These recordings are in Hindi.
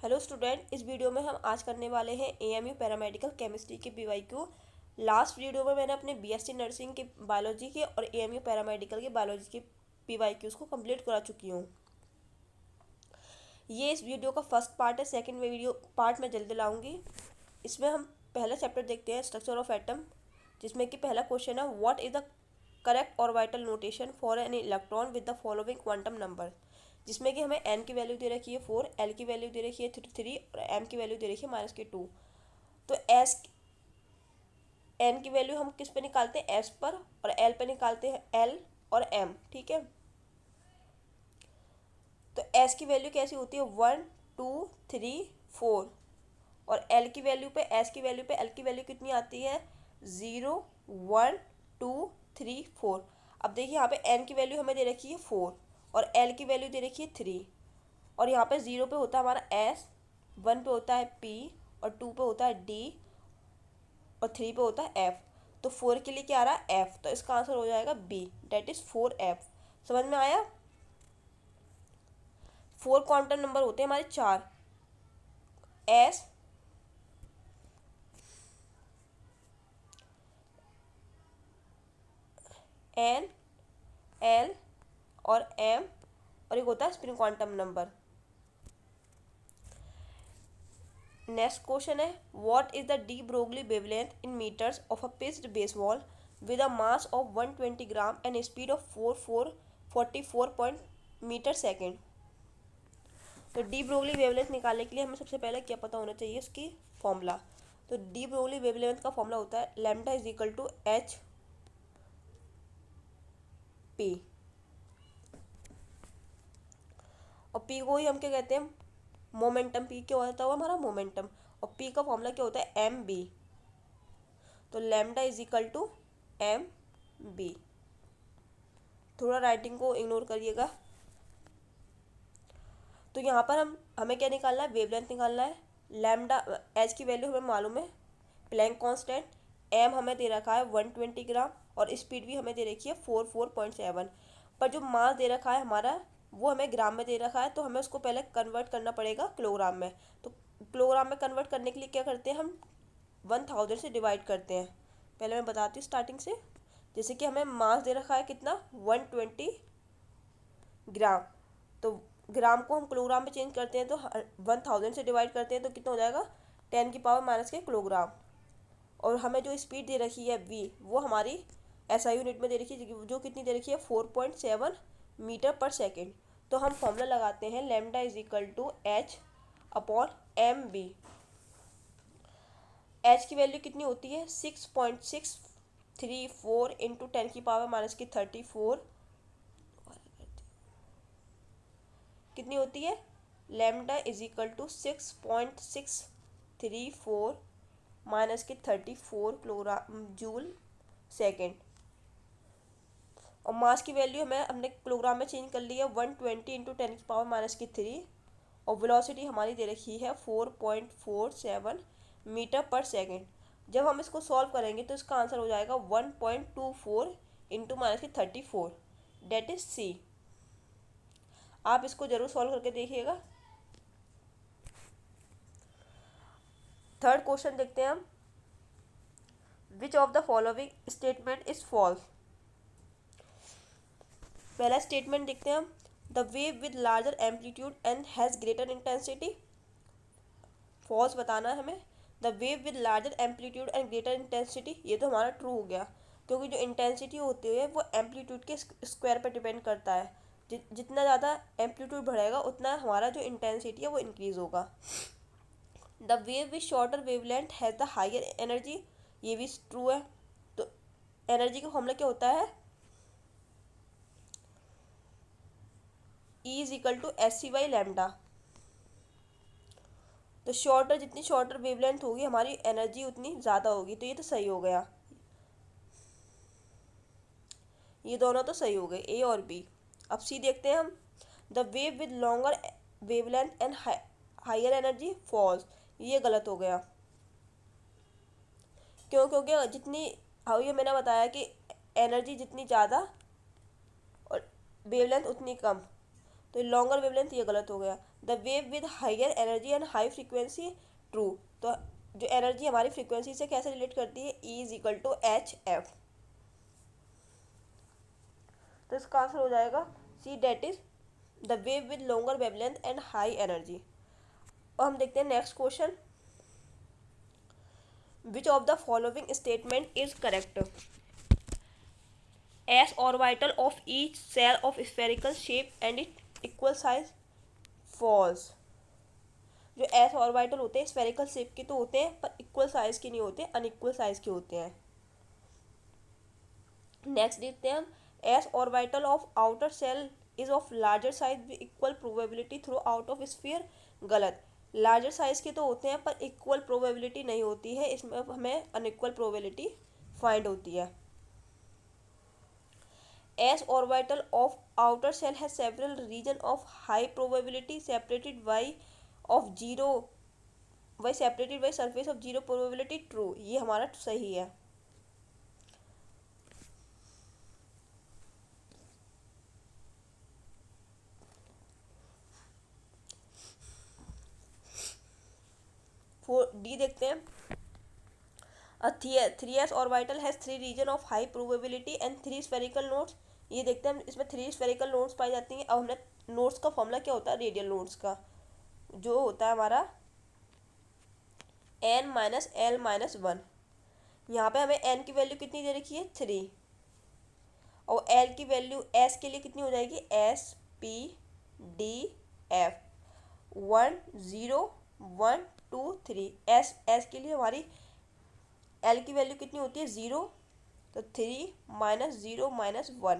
हेलो स्टूडेंट, इस वीडियो में हम आज करने वाले हैं एएमयू पैरामेडिकल केमिस्ट्री के पीवाईक्यू। लास्ट वीडियो में मैंने अपने बीएससी नर्सिंग के बायोलॉजी के और एएमयू पैरामेडिकल के बायोलॉजी के पीवाईक्यूज़ को कंप्लीट करा चुकी हूँ। ये इस वीडियो का फर्स्ट पार्ट है। सेकंड वीडियो पार्ट मैं जल्दी लाऊंगी। इसमें हम पहला चैप्टर देखते हैं, स्ट्रक्चर ऑफ एटम, जिसमें कि पहला क्वेश्चन है what is the correct orbital notation for an electron with the following quantum number, जिसमें कि हमें एन की वैल्यू दे रखी है 4, एल की वैल्यू दे रखी है 3 और एम की वैल्यू दे रखी है -2। तो एस एन की वैल्यू हम किस पे निकालते हैं, एस पर, और एल पे निकालते हैं एल और एम। ठीक है, तो एस की वैल्यू कैसी होती है 1 2 3 4, और एल की वैल्यू पे एस की वैल्यू पे एल की वैल्यू कितनी आती है 0 1 2 3 4। अब देखिए यहाँ पे एन की वैल्यू हमें दे रखी है 4 और एल की वैल्यू दे रखी है 3, और यहाँ पे 0 पे होता है हमारा एस, 1 पे होता है पी, और 2 पे होता है डी, और 3 पे होता है एफ। तो 4 के लिए क्या आ रहा है एफ, तो इसका आंसर हो जाएगा बी, डेट इज 4F। समझ में आया। 4 क्वांटम नंबर होते हैं हमारे 4, एस, एन, एल और एम, और एक होता है spin quantum number. Next question है what is the de Broglie wavelength in metres of a pitched baseball with a mass of 120 gram and speed of 44 metre second. तो डी ब्रोगली वेवलेंथ निकालने के लिए हमें सबसे पहले क्या पता होना चाहिए, उसकी फॉर्मूला। तो डी ब्रोगली वेवलेंथ का फॉर्मूला होता है lambda is equal to h p, और पी को ही हम क्या कहते हैं, मोमेंटम। पी क्या होता है हमारा मोमेंटम, और पी का फॉर्मूला क्या होता है एम बी। तो lambda is equal to m b. थोड़ा राइटिंग को इग्नोर करिएगा। तो यहाँ पर हमें क्या निकालना है, वेवलेंथ निकालना है। लैम्डा एच की वैल्यू हमें मालूम है, प्लैंक कांस्टेंट। एम हमें दे रखा है 120 ग्राम, और स्पीड भी हमें दे रखी है 44.7। पर जो मास दे रखा है हमारा वो हमें ग्राम में दे रखा है, तो हमें उसको पहले कन्वर्ट करना पड़ेगा किलोग्राम में। तो किलोग्राम में कन्वर्ट करने के लिए क्या करते हैं, हम 1000 से डिवाइड करते हैं। पहले मैं बताती हूँ स्टार्टिंग से। जैसे कि हमें मास दे रखा है कितना 120 ग्राम, तो ग्राम को हम किलोग्राम में चेंज करते हैं, तो 1000 से डिवाइड करते हैं तो कितना हो जाएगा 10⁻⁻के किलोग्राम। और हमें जो स्पीड दे रखी है v, वो हमारी SI यूनिट में दे रखी है, जो कितनी दे रखी है 4.7 मीटर पर सेकेंड। तो हम फॉर्मूला लगाते हैं lambda is equal to h upon m b. H की वैल्यू कितनी होती है 6.634 इंटू 10⁻⁻34। कितनी होती है, lambda is equal to 6.634 -34 kilogram joule second. और मास की वैल्यू हमने किलोग्राम में चेंज कर ली है 120 इंटू 10⁻⁻3, और वेलोसिटी हमारी दे रखी है 4.47 मीटर पर सेकेंड। जब हम इसको सॉल्व करेंगे तो इसका आंसर हो जाएगा 1.24 इंटू -34, डेट इज सी। आप इसको जरूर सॉल्व करके देखिएगा। थर्ड क्वेश्चन देखते हैं हम, which of the following statement is false. पहला स्टेटमेंट देखते हैं हम, the wave with larger amplitude and has greater intensity. False बताना है हमें। The wave with larger amplitude and greater intensity, ये तो हमारा ट्रू हो गया, क्योंकि जो इंटेंसिटी होती है वो एम्पलीट्यूड के स्क्वायर पर डिपेंड करता है। जितना ज़्यादा एम्पलीट्यूड बढ़ेगा उतना हमारा जो इंटेंसिटी है वो इंक्रीज होगा। The wave with shorter wavelength has the higher energy, ये भी ट्रू है। तो एनर्जी का फॉर्मूला क्या होता है, E is equal to SC by lambda. तो जितनी शॉर्टर वेवलेंथ होगी हमारी एनर्जी उतनी ज़्यादा होगी, तो ये तो सही हो गया। ये दोनों तो सही हो गए, ए और बी। अब सी देखते हैं हम, the wave with longer wavelength and higher energy false, ये गलत हो गया। क्यों, क्योंकि जितनी ये मैंने बताया कि एनर्जी जितनी ज़्यादा और वेवलेंथ उतनी कम, तो लॉन्गर वेवलेंथ ये गलत हो गया। The wave with higher energy and high frequency true. तो जो एनर्जी हमारी फ्रीक्वेंसी से कैसे रिलेट करती है, E is equal to H F. तो इसका आंसर हो जाएगा C, that is the wave with longer wavelength and high energy. और हम देखते हैं next question, which of the following statement is correct. S orbital of each shell of spherical shape and it equal size false. जो एस ऑर्बिटल होते हैं स्फेरिकल शेप के तो होते हैं, पर इक्वल साइज के नहीं होते, अनइक्वल साइज के होते हैं। नेक्स्ट देखते हैं हम, s orbital of outer shell is of larger size with equal probability throughout of sphere. गलत। लार्जर साइज के तो होते हैं पर इक्वल प्रोबेबिलिटी नहीं होती है, इसमें हमें अनइक्वल प्रोबेबिलिटी फाइंड होती है। S orbital of outer shell has several region of high probability separated by surface of zero probability true। ये हमारा सही है। डी देखते हैं, three s orbital has three region of high probability and three spherical nodes. ये देखते हैं इसमें थ्री स्फेरिकल नोड्स पाई जाती हैं। अब हमने नोड्स का फॉर्मूला क्या होता है, रेडियल नोड्स का जो होता है हमारा n minus L minus one. यहाँ पे हमें n की वैल्यू कितनी दे रखी है, 3, और l की वैल्यू s के लिए कितनी हो जाएगी, s p d f 1 0 1 2 3। s के लिए हमारी l की वैल्यू कितनी होती है, 0, तो 3 माइनस 0 माइनस 1,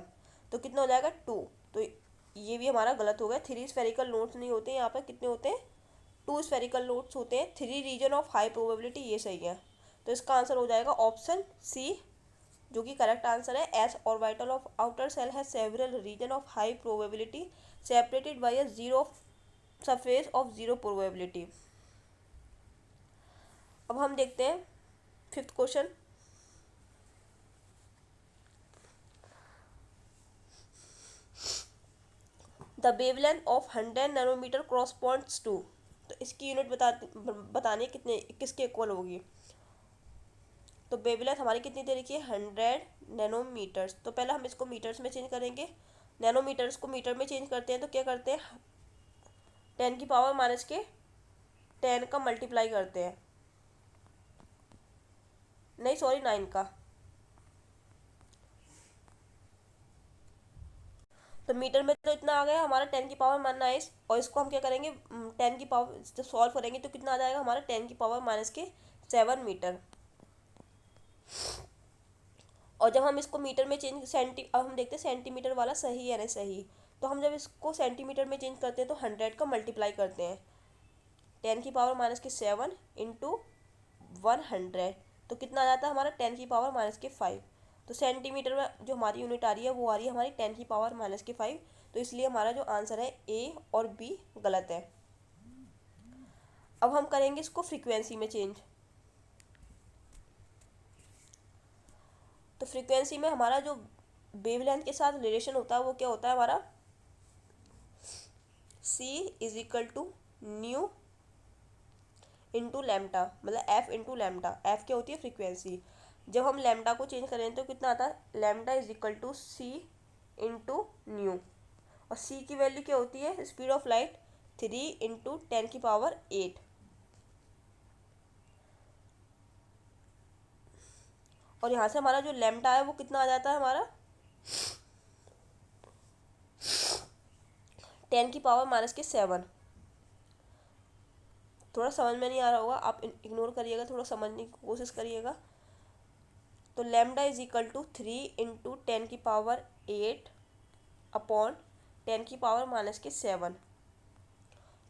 तो कितना हो जाएगा 2। तो ये भी हमारा गलत हो गया। थ्री स्फेरिकल नोड्स नहीं होते, यहाँ पर कितने होते हैं, 2 स्फेरिकल नोड्स होते हैं। Three region of high probability, ये सही है। तो इसका आंसर हो जाएगा ऑप्शन सी, जो कि करेक्ट आंसर है। S orbital of outer shell has several region of high probability separated by a zero surface of zero probability. अब हम देखते हैं fifth question, the wavelength of 100 nanometre corresponds to. तो इसकी यूनिट बतानी कितने किसके इक्वल होगी। तो वेवलेंथ हमारी कितनी दे रखी है, 100 नैनोमीटर्स। तो पहले हम इसको मीटर्स में चेंज करेंगे। नैनोमीटर्स को मीटर में चेंज करते हैं तो क्या करते हैं, 10 की पावर माइनस के 10 का मल्टीप्लाई करते हैं, नहीं सॉरी 9 का। तो मीटर में तो इतना आ गया हमारा 10 की पावर -9, और इसको हम क्या करेंगे, 10 की पावर जब सॉल्व करेंगे तो कितना आ जाएगा हमारा 10 की पावर माइनस के 7 मीटर। और जब हम इसको मीटर में चेंज अब हम देखते हैं सेंटीमीटर वाला सही है ना सही। तो हम जब इसको सेंटीमीटर में चेंज करते हैं तो 100 का मल्टीप्लाई करते हैं, 10 की पावर माइनस के 7 इंटू 100, तो कितना आ जाता है हमारा 10 की पावर माइनस के 5। तो सेंटीमीटर में जो हमारी यूनिट आ रही है वो आ रही है हमारी 10 की पावर माइनस के 5। तो इसलिए हमारा जो आंसर है ए और बी गलत है। अब हम करेंगे इसको फ्रीक्वेंसी में चेंज। तो फ्रीक्वेंसी में हमारा जो वेवलेंथ के साथ रिलेशन होता है वो क्या होता है हमारा, C is equal to nu into lambda, मतलब F इंटू लैम्डा। F क्या होती है, फ्रीक्वेंसी। जब हम लैम्डा को चेंज करें तो कितना आता है, lambda is equal to C into nu. और C की वैल्यू क्या होती है, स्पीड ऑफ लाइट 3 इंटू 10 की पावर 8। और यहाँ से हमारा जो लैम्डा है वो कितना आ जाता है हमारा 10 की पावर माइनस के 7। थोड़ा समझ में नहीं आ रहा होगा, आप इग्नोर करिएगा, थोड़ा समझने की कोशिश करिएगा। तो lambda is equal to 3 into 10 की पावर 8 अपॉन 10 की पावर माइनस के 7।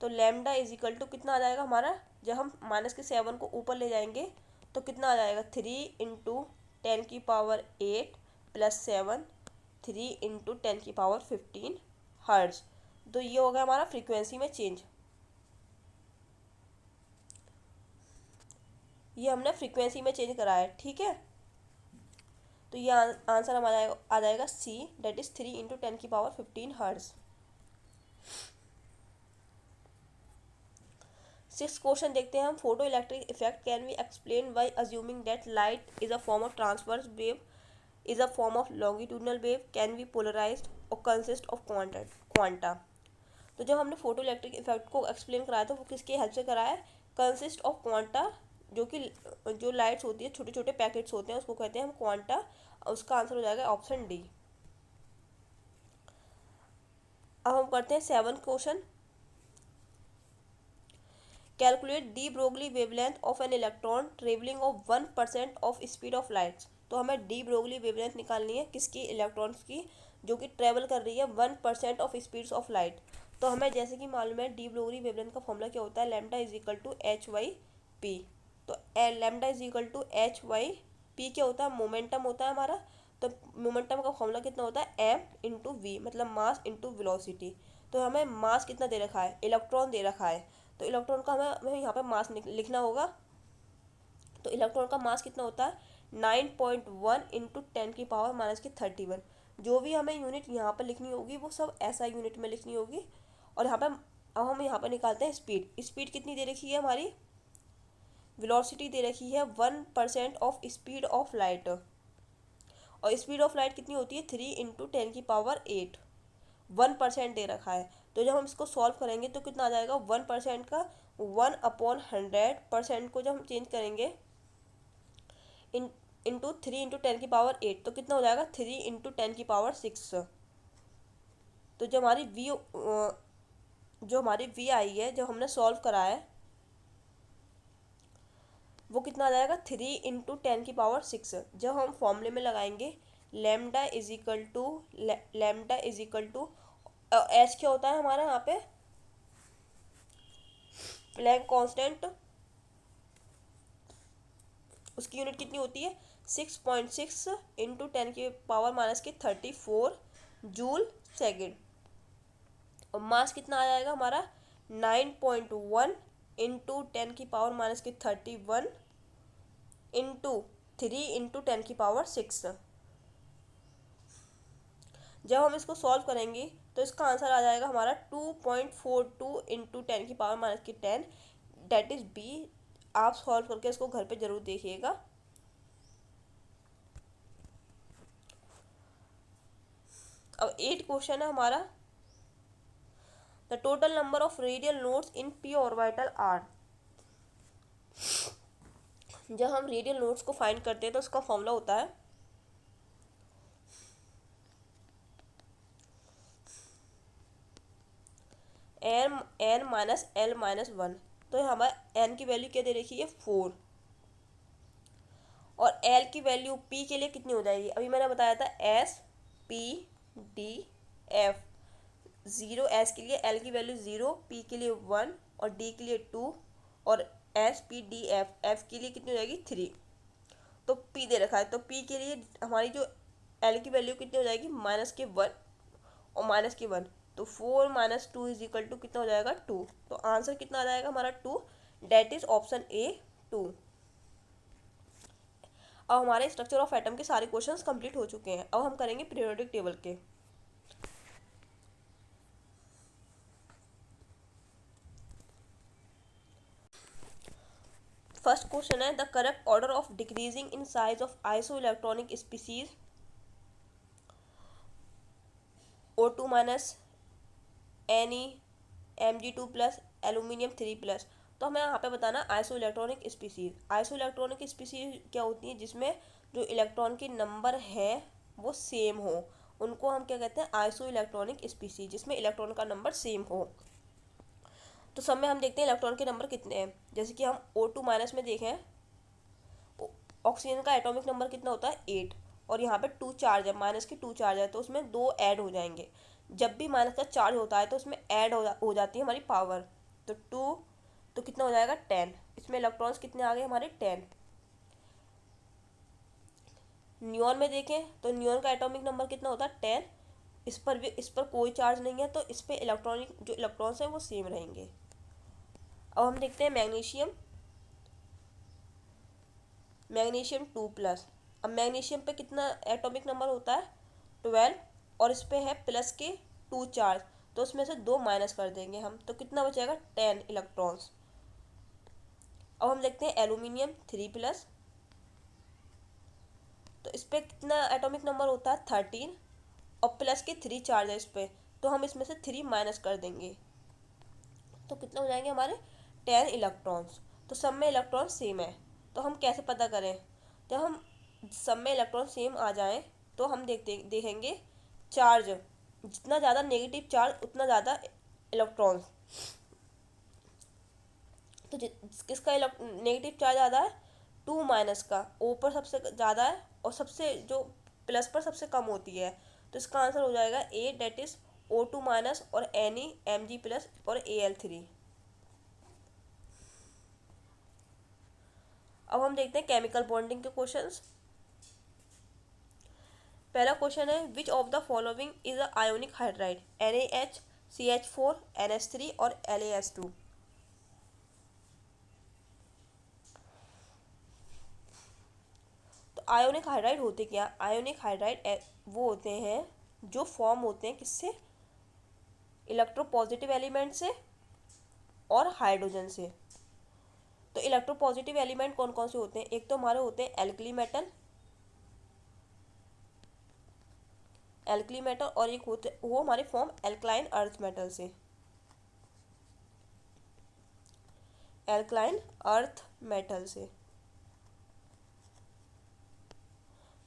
तो लैम्डा इज इक्वल टू कितना आ जाएगा हमारा, जब हम माइनस के 7 को ऊपर ले जाएंगे तो कितना आ जाएगा, 3 इंटू 10 की पावर 8 प्लस 7, 3 इंटू 10 की पावर 15 हर्ट्ज। तो ये हो गया हमारा फ्रीक्वेंसी में चेंज। ये हमने फ्रीक्वेंसी में चेंज करा है, ठीक है। तो ये आंसर हमारा आ जाएगा सी, डेट इज 3 इंटू 10 की पावर 15 हर्ट्ज। सिक्स क्वेश्चन देखते हैं हम। Photoelectric effect can be explain by assuming that light is a form of transverse wave, is a form of longitudinal wave, can be polarised और कंसिस्ट ऑफ क्वांटा। तो जब हमने फोटो इलेक्ट्रिक इफेक्ट को एक्सप्लेन कराया था वो किसके हेल्प से कराया है? कंसिस्ट ऑफ क्वांटा, जो कि जो लाइट्स होती है छोटे छोटे पैकेट्स होते हैं उसको कहते हैं हम क्वांटा। उसका आंसर हो जाएगा ऑप्शन डी। अब हम करते हैं seven question. Calculate D Broglie wavelength of an electron travelling of 1% of speed of lights. तो हमें डी ब्रोगली वेवलेंथ निकालनी है किसकी? इलेक्ट्रॉन्स की, जो कि ट्रेवल कर रही है 1% ऑफ स्पीड्स ऑफ लाइट। तो हमें जैसे कि मालूम है डी ब्रोगली वेवलेंथ का फॉर्मूला क्या होता है? Lambda is equal to H by P. तो lambda is equal to H by P क्या होता है? मोमेंटम होता है हमारा। तो मोमेंटम का फॉर्मूला कितना होता है? एम इंटू वी, मतलब मास इंटू वेलोसिटी। तो हमें मास कितना दे रखा है? इलेक्ट्रॉन दे रखा है। तो इलेक्ट्रॉन का हमें यहाँ पे मास लिखना होगा। तो इलेक्ट्रॉन का मास कितना होता है? 9.1 इंटू 10⁻⁻31। जो भी हमें यूनिट यहाँ पर लिखनी होगी वो सब ऐसा यूनिट में लिखनी होगी। और यहाँ पे अब हम यहाँ पर निकालते हैं स्पीड। स्पीड कितनी दे रखी है हमारी? वेलोसिटी दे रखी है 1% ऑफ स्पीड ऑफ लाइट। और स्पीड ऑफ लाइट कितनी होती है? 3 × 10⁸। 1% दे रखा है। तो जब हम इसको सॉल्व करेंगे तो कितना आ जाएगा? 1% का 1/100% को जब हम चेंज करेंगे इंटू 3 × 10⁸, तो कितना हो जाएगा? 3 × 10⁶। तो जो हमारी वी आई है, जो हमने सॉल्व करा है, वो कितना आ जाएगा? 3 × 10⁶। जब हम फॉर्मूले में लगाएंगे lambda is equal to h क्या होता है हमारा यहाँ पे? Planck constant. उसकी यूनिट कितनी होती है? 6.6 इंटू 10⁻⁻34 जूल सेकेंड। और मास कितना आ जाएगा हमारा? 9.1 इंटू 10⁻⁻31 इंटू 3 × 10⁶। जब हम इसको सॉल्व करेंगे तो इसका आंसर आ जाएगा हमारा 2.42 इंटू 10⁻⁻10। That is B. आप सॉल्व करके इसको घर पे जरूर देखिएगा। अब 8 क्वेश्चन है हमारा। The total number of radial nodes in p orbital are. जब हम रेडियल नोड्स को फाइंड करते हैं तो उसका फॉर्मूला होता है n माइनस l माइनस 1। तो हमारा n की वैल्यू क्या दे रखी है? 4। और l की वैल्यू p के लिए कितनी हो जाएगी? अभी मैंने बताया था s p d f। 0 s के लिए, l की वैल्यू 0, p के लिए 1 और d के लिए 2 और s p d f f के लिए कितनी हो जाएगी? 3। तो p दे रखा है, तो p के लिए हमारी जो l की वैल्यू कितनी हो जाएगी? -1 और -1। तो 4 - 2 इज इक्वल टू कितना हो जाएगा? 2। तो आंसर कितना आ जाएगा हमारा? 2। That is option A 2। अब हमारे स्ट्रक्चर ऑफ एटम के सारे क्वेश्चंस कंप्लीट हो चुके हैं। अब हम करेंगे पीरियोडिक टेबल के। फर्स्ट क्वेश्चन है the correct order of decreasing in size of iso electronic species O2 minus Ne Mg2+, aluminium 3+। तो हमें यहाँ पे बताना iso electronic species. Iso electronic species क्या होती है? जिसमें जो इलेक्ट्रॉन के नंबर है वो सेम हो, उनको हम क्या कहते हैं? आइसो इलेक्ट्रॉनिक स्पीसीज, जिसमें इलेक्ट्रॉन का नंबर सेम हो। तो सब में हम देखते हैं इलेक्ट्रॉन के नंबर कितने हैं। जैसे कि हम O2 माइनस में देखें, ऑक्सीजन का एटॉमिक नंबर कितना होता है? 8। और यहाँ पे 2 चार्ज है, माइनस के 2 चार्ज है, तो उसमें 2 ऐड हो जाएंगे। जब भी माइनस का चार्ज होता है तो उसमें ऐड हो जाती है हमारी पावर। तो 2, तो कितना हो जाएगा? 10। इसमें इलेक्ट्रॉन्स कितने आ गए हमारे? 10। न्यून में देखें तो न्यून का एटॉमिक नंबर कितना होता है? 10। इस पर कोई चार्ज नहीं है, तो इस पर इलेक्ट्रॉनिक जो इलेक्ट्रॉन्स हैं वो सेम रहेंगे। अब हम देखते हैं मैग्नीशियम 2+। अब मैग्नीशियम पे कितना एटॉमिक नंबर होता है? 12। और इस पे है प्लस के 2 चार्ज, तो उसमें से 2 माइनस कर देंगे हम, तो कितना बचेगा? 10 इलेक्ट्रॉन्स। अब हम देखते हैं एल्यूमिनियम 3+, तो इस पर कितना एटॉमिक नंबर होता है 13, और प्लस के 3 चार्ज है इस पर, तो हम इसमें से 3 माइनस कर देंगे, तो कितना हो जाएंगे हमारे 10 इलेक्ट्रॉन्स। तो सब में इलेक्ट्रॉन सेम है, तो हम कैसे पता करें? जब हम सब में इलेक्ट्रॉन सेम आ जाएं तो हम देखेंगे चार्ज, जितना ज़्यादा नेगेटिव चार्ज उतना ज़्यादा इलेक्ट्रॉन्स। तो किसका नेगेटिव चार्ज ज़्यादा है? 2 माइनस का, ओ पर सबसे ज़्यादा है और सबसे जो प्लस पर सबसे कम होती है, तो इसका आंसर हो जाएगा ए, डेट इज O2 माइनस और Ni Mg+ और Al3। अब हम देखते हैं केमिकल बॉन्डिंग के क्वेश्चंस। पहला क्वेश्चन है विच of the following is a ionic hydride? NaH, CH4, NH3 और LaS2। तो आयोनिक हाइड्राइड होते क्या? आयोनिक हाइड्राइड वो होते हैं जो फॉर्म होते हैं किससे? इलेक्ट्रोपॉजिटिव एलिमेंट से और हाइड्रोजन से। तो इलेक्ट्रोपॉजिटिव एलिमेंट कौन कौन से होते हैं? एक तो हमारे होते हैं एल्कली मेटल, और एक होते वो हमारे फॉर्म एल्कलाइन अर्थ मेटल से, एल्कलाइन अर्थ मेटल से।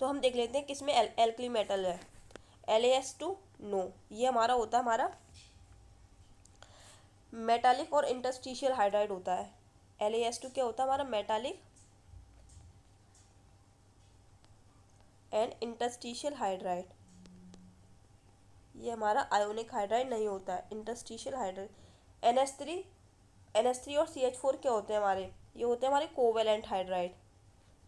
तो हम देख लेते हैं किसमें एल्कली मेटल है। LaS2 नो, ये हमारा होता है हमारा मेटालिक और इंटरस्टिशियल हाइड्राइड होता है। LaS2 क्या होता है हमारा? Metallic and interstitial hydride. ये हमारा आयोनिक हाइड्राइड नहीं होता है, इंटरस्टिशियल हाइड्राइड। NH3 और CH4 क्या होते हैं हमारे? ये होते हैं हमारे कोवेलेंट हाइड्राइड,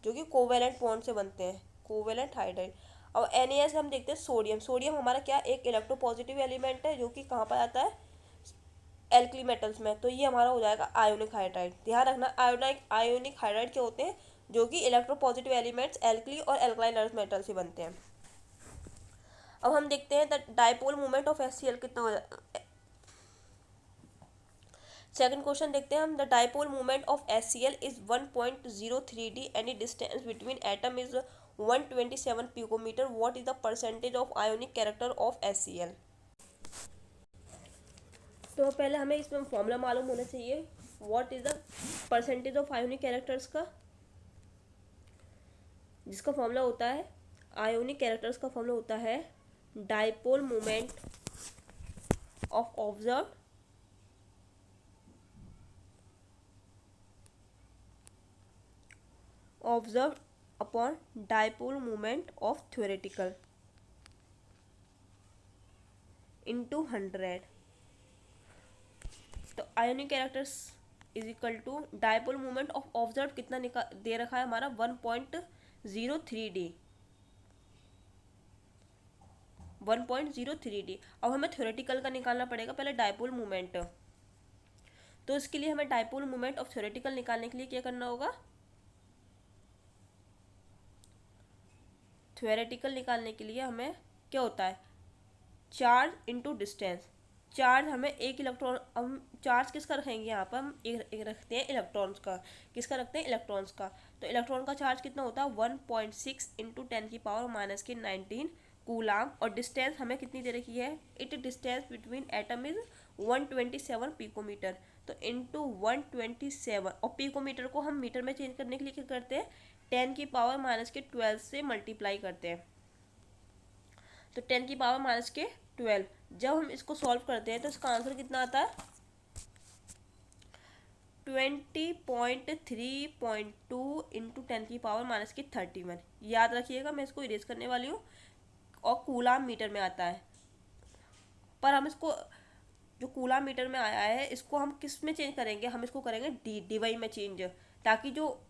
जो कि कोवेलेंट बॉन्ड से बनते हैं, कोवेलेंट हाइड्राइड। और NaS हम देखते हैं सोडियम। सोडियम हमारा क्या? एक इलेक्ट्रोपॉजिटिव एलिमेंट है जो कि कहाँ पर आता है? एल्कली मेटल्स में। तो ये हमारा हो जाएगा आयोनिक हाइड्राइड। ध्यान रखना आयोनिक हाइड्राइड क्या होते हैं? जो कि इलेक्ट्रोपॉजिटिव एलिमेंट्स एल्कली और एल्कलाइन अर्थ मेटल से बनते हैं। अब हम देखते हैं the dipole moment of HCl कितना हो जाए। सेकंड क्वेश्चन देखते हैं हम। The dipole moment of HCl is 1.03 d, any distance between atom is 127 picometre, what is the percentage of ionic character of HCl? तो पहले हमें इसमें फॉर्मूला मालूम होना चाहिए, what is the percentage of ionic characters का, जिसका फॉर्मूला होता है, आयोनिक कैरेक्टर्स का फॉर्मूला होता है dipole moment of observed upon dipole moment of theoretical into 100। तो ionic characters is equal to dipole moment of observe कितना दे रखा है हमारा? 1.03 d, 1.03 d। अब हमें थ्योरेटिकल का निकालना पड़ेगा पहले डायपोल मोमेंट। तो इसके लिए हमें डायपोल मोमेंट ऑफ थ्योरेटिकल निकालने के लिए क्या करना होगा? थ्योरेटिकल निकालने के लिए हमें क्या होता है? Charge into distance. चार्ज हमें एक इलेक्ट्रॉन, हम चार्ज किसका रखेंगे यहाँ पर? हम एक रखते हैं इलेक्ट्रॉन्स का। किसका रखते हैं? इलेक्ट्रॉन्स का। तो इलेक्ट्रॉन का चार्ज कितना होता है? 1.6 इंटू 10⁻⁻⁻⁻⁰ कूलाम। और डिस्टेंस हमें कितनी दे रखी है? It distance between atom is 127 picometre. तो इंटू 127, और पिकोमीटर को हम मीटर में चेंज करने के लिए क्या करते हैं? 10⁻⁻12 से मल्टीप्लाई करते हैं। तो 10⁻⁻12, जब हम इसको सॉल्व करते हैं तो इसका आंसर कितना आता है? 20.3.2 इंटू 10⁻⁻31। याद रखिएगा, मैं इसको इरेज करने वाली हूँ, और कूलाम मीटर में आता है। पर हम इसको, जो कूलाम मीटर में आया है, इसको हम किस में चेंज करेंगे? हम इसको करेंगे डीवाई में चेंज, ताकि जो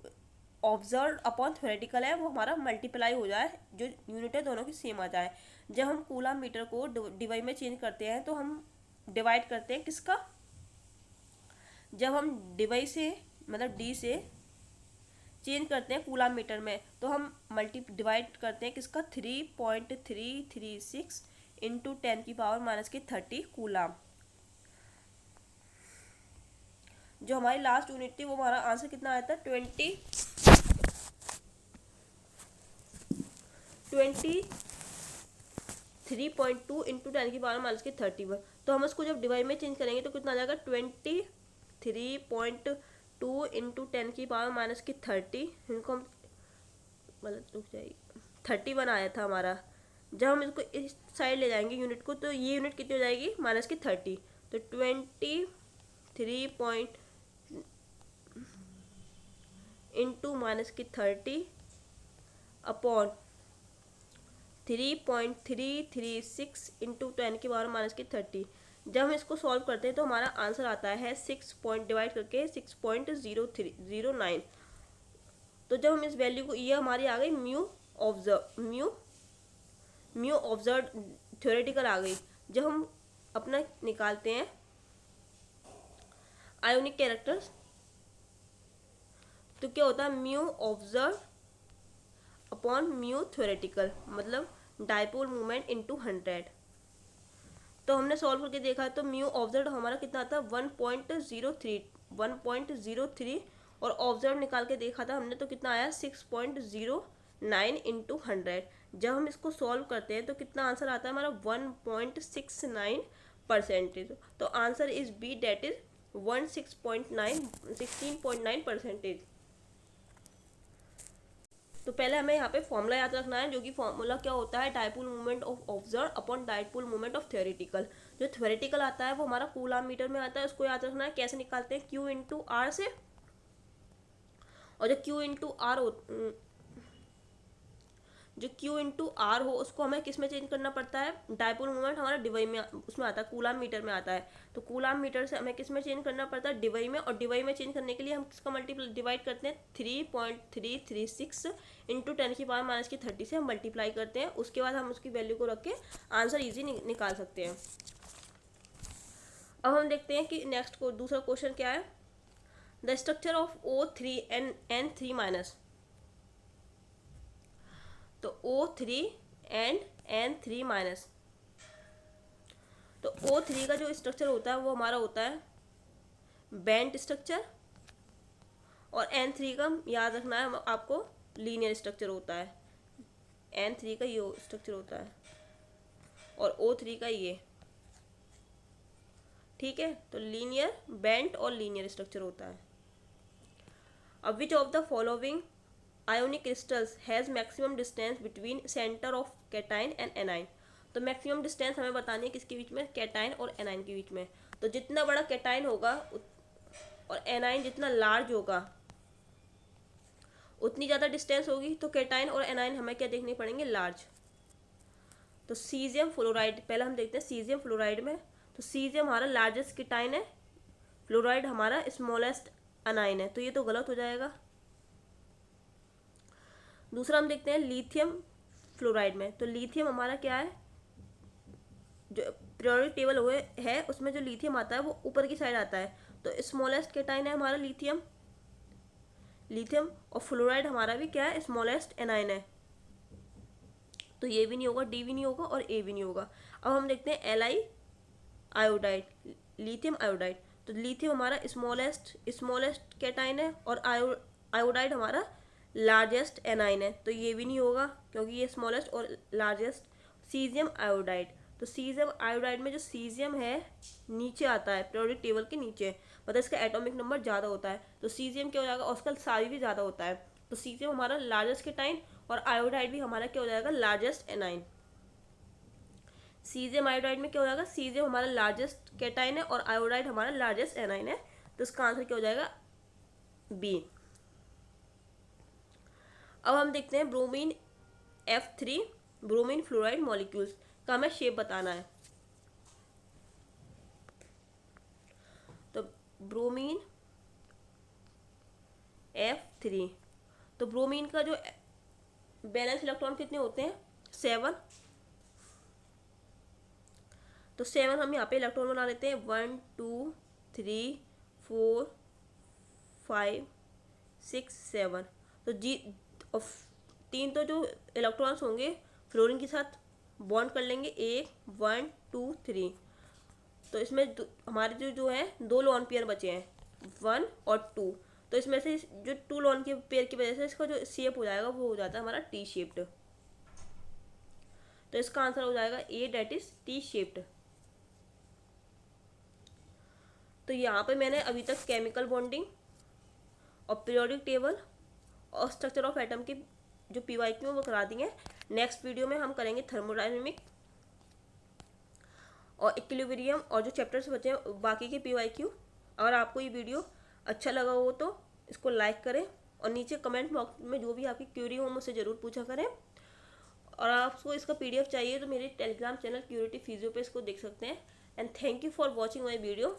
ऑब्जर्व अपॉन थ्योरेटिकल है वो हमारा मल्टीप्लाई हो जाए, जो यूनिट है दोनों की सेम आ जाए। जब हम कूलाम मीटर को डीवाई में चेंज करते हैं तो हम डिवाइड करते हैं किसका? जब हम डिवाई से, मतलब डी से चेंज करते हैं कूलाम मीटर में, तो हम डिवाइड करते हैं किसका? 3.336 इंटू 10⁻⁻30 कूलाम। जो हमारी लास्ट यूनिट थी वो हमारा आंसर कितना आया था 23.2 इंटू 10⁻⁻31। तो हम उसको जब डिवाइड में चेंज करेंगे तो कितना आ जाएगा 23.2 इंटू 10⁻⁻30। इनको हम मतलब रुक जाएगी 31 आया था हमारा। जब हम इसको इस साइड ले जाएंगे यूनिट को तो ये यूनिट कितनी हो जाएगी -30। तो 23 इंटू -30 अपॉन 3.336 इंटू 10⁻⁻30। जब हम इसको सॉल्व करते हैं तो हमारा आंसर आता है 6 पॉइंट डिवाइड करके 6.0309। तो जब हम इस वैल्यू को, ये हमारी आ गई म्यू ऑब्जर्व थ्योरेटिकल आ गई। जब हम अपना निकालते हैं आयोनिक कैरेक्टर्स तो क्या होता है mu observe upon mu theoretical, मतलब डायपोल मोमेंट इनटू 100। तो हमने सॉल्व करके देखा तो म्यू ऑब्जर्व हमारा कितना आता है 1.03 और ऑब्जर्व निकाल के देखा था हमने तो कितना आया 6.09 इंटू 100। जब हम इसको सॉल्व करते हैं तो कितना आंसर आता है हमारा 1.69%। तो answer is B, that is 16.9%। तो पहले हमें यहाँ पे फॉर्मूला याद रखना है, जो कि फॉर्मूला क्या होता है dipole moment of observe upon dipole moment of theoretical. जो थ्योरेटिकल आता है वो हमारा कूलम मीटर में आता है, उसको याद रखना है। कैसे निकालते हैं Q इंटू आर से, और जो Q इंटू आर हो उसको हमें किस में चेंज करना पड़ता है, डायपोल मोमेंट हमारा डिवाई में उसमें आता है, कूलम मीटर में आता है। तो कूलम मीटर से हमें किस में चेंज करना पड़ता है, डिवाई में। और डिवाई में चेंज करने के लिए हम किसका डिवाइड करते हैं 3.336 इंटू 10⁻⁻30 से हम मल्टीप्लाई करते हैं। उसके बाद हम उसकी वैल्यू को रख के आंसर ईजी निकाल सकते हैं। अब हम देखते हैं कि नेक्स्ट को दूसरा क्वेश्चन क्या है। The structure of O3 and N3-। तो O3 and N3-। तो O3 का जो स्ट्रक्चर होता है वो हमारा होता है बेंट स्ट्रक्चर, और N3 का याद रखना है आपको लीनियर स्ट्रक्चर होता है। N3 का ये स्ट्रक्चर होता है और O3 का ये, ठीक है। तो लीनियर, बेंट और लीनियर स्ट्रक्चर होता है। अब विच of the following ionic crystals has maximum distance between centre of cation and A9. तो मैक्सिमम डिस्टेंस हमें बतानी है किसके बीच में, कैटाइन और एनाइन के बीच में। तो जितना बड़ा कैटाइन होगा और एनाइन जितना लार्ज होगा उतनी ज़्यादा डिस्टेंस होगी। तो कैटाइन और एनाइन हमें क्या देखने पड़ेंगे, लार्ज। तो सीजियम फ्लोराइड पहले हम देखते हैं सीजियम फ्लोराइड में। तो सीजियम हमारा लार्जेस्ट कैटाइन है, फ्लोराइड हमारा स्मॉलेस्ट एनाइन है, तो ये तो गलत हो जाएगा। दूसरा हम देखते हैं लिथियम फ्लोराइड में। तो लिथियम हमारा क्या है, जो पीरियोडिक टेबल हुए है उसमें जो लिथियम आता है वो ऊपर की साइड आता है। तो स्मॉलेस्ट कैटाइन है हमारा लिथियम, और फ्लोराइड हमारा भी क्या है, स्मॉलेस्ट एनाइन है। तो ये भी नहीं होगा, डी भी नहीं होगा और ए भी नहीं होगा। अब हम देखते हैं Li आयोडाइड, लिथियम आयोडाइड। तो लिथियम हमारा स्मॉलेस्ट कैटाइन है और आयोडाइड हमारा लार्जेस्ट एनाइन है। तो ये भी नहीं होगा क्योंकि ये स्मॉलेस्ट और लार्जेस्ट। सीजियम आयोडाइड, तो सीजियम आयोडाइड में जो सीजियम है नीचे आता है, पीरियोडिक टेबल के नीचे, मतलब इसका एटॉमिक नंबर ज़्यादा होता है। तो सीजियम क्या हो जाएगा, और उसका साइज भी ज़्यादा होता है। तो सीजियम हमारा लार्जेस्ट कैटाइन और आयोडाइड भी हमारा क्या हो जाएगा, लार्जेस्ट एनाइन। सीजियम आयोडाइड में क्या हो जाएगा, सीजियम हमारा लार्जेस्ट कैटाइन है और आयोडाइड हमारा लार्जेस्ट एनाइन है। तो इसका आंसर क्या हो जाएगा, बी। अब हम देखते हैं bromine F3 bromine fluoride molecules का हमें शेप बताना है। तो ब्रोमीन F3, तो ब्रोमीन का जो बैलेंस इलेक्ट्रॉन कितने होते हैं, 7। तो 7 हम यहाँ पे इलेक्ट्रॉन बना लेते हैं, 1 2 3 4 5 6 7। तो और 3 तो जो इलेक्ट्रॉन्स होंगे फ्लोरीन के साथ बॉन्ड कर लेंगे, 1 2 3। तो इसमें हमारे जो है 2 लोन पेयर बचे हैं। 1 और 2। तो इसमें से जो 2 लोन के पेयर की वजह से इसका जो शेप हो जाएगा वो हो जाता है हमारा टी शेप्ड। तो इसका आंसर हो जाएगा ए, डेट इज टी शेप्ड। तो यहाँ पे मैंने अभी तक केमिकल बॉन्डिंग और पीरियोडिक टेबल और स्ट्रक्चर ऑफ एटम की जो पीवाईक्यू वो करा दी है। नेक्स्ट वीडियो में हम करेंगे थर्मोडायनेमिक और इक्विलिब्रियम और जो चैप्टर्स बचे हैं बाकी के पीवाईक्यू। अगर आपको ये वीडियो अच्छा लगा हो तो इसको लाइक करें और नीचे कमेंट बॉक्स में जो भी आपकी क्यूरी हो मुझसे ज़रूर पूछा करें। और आपको इसका पीडीएफ चाहिए तो मेरे टेलीग्राम चैनल क्यूरिटी फिजियो पे इसको देख सकते हैं। And thank you for watching my video.